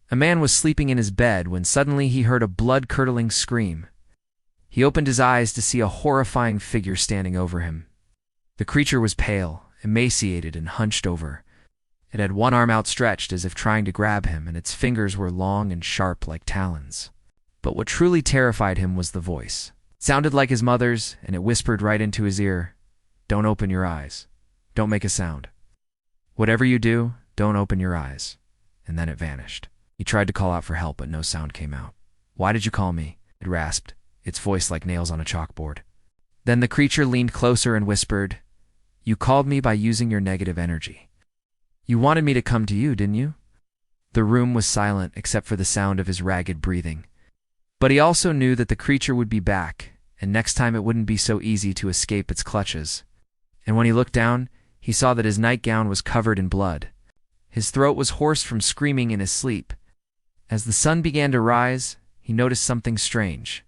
A man was sleeping in his bed when suddenly he heard a blood-curdling scream. He opened his eyes to see a horrifying figure standing over him. The creature was pale, emaciated, and hunched over. It had one arm outstretched as if trying to grab him, and its fingers were long and sharp like talons. But what truly terrified him was the voice. It sounded like his mother's, and it whispered right into his ear, "Don't open your eyes. Don't make a sound. Whatever you do, don't open your eyes." And then it vanished. He tried to call out for help, but no sound came out. "Why did you call me?" it rasped, its voice like nails on a chalkboard. Then the creature leaned closer and whispered, "You called me by using your negative energy. You wanted me to come to you, didn't you?" The room was silent except for the sound of his ragged breathing. But he also knew that the creature would be back, and next time it wouldn't be so easy to escape its clutches. And when he looked down, he saw that his nightgown was covered in blood. His throat was hoarse from screaming in his sleep. As the sun began to rise, he noticed something strange.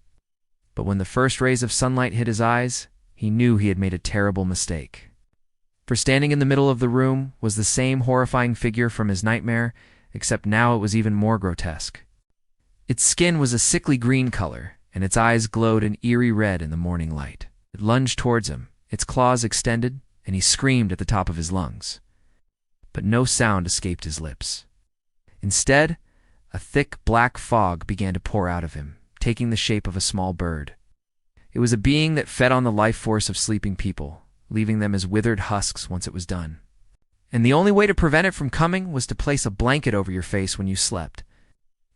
But when the first rays of sunlight hit his eyes, he knew he had made a terrible mistake. For standing in the middle of the room was the same horrifying figure from his nightmare, except now it was even more grotesque. Its skin was a sickly green color, and its eyes glowed an eerie red in the morning light. It lunged towards him, its claws extended, and he screamed at the top of his lungs. But no sound escaped his lips. Instead, a thick black fog began to pour out of him, taking the shape of a small bird. It was a being that fed on the life force of sleeping people, leaving them as withered husks once it was done. And the only way to prevent it from coming was to place a blanket over your face when you slept.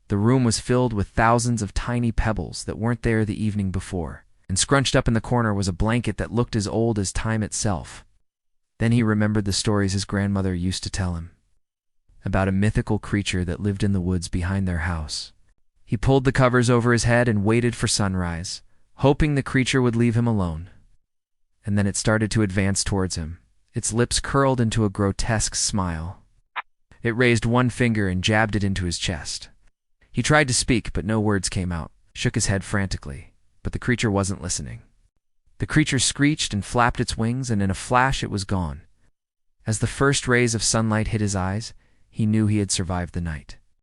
The room was filled with thousands of tiny pebbles that weren't there the evening before, and scrunched up in the corner was a blanket that looked as old as time itself. Then he remembered the stories his grandmother used to tell him, about a mythical creature that lived in the woods behind their house. He pulled the covers over his head and waited for sunrise, hoping the creature would leave him alone. And then it started to advance towards him, its lips curled into a grotesque smile. It raised one finger and jabbed it into his chest. He tried to speak, but no words came out, shook his head frantically, but the creature wasn't listening. The creature screeched and flapped its wings, and in a flash it was gone. As the first rays of sunlight hit his eyes, he knew he had survived the night.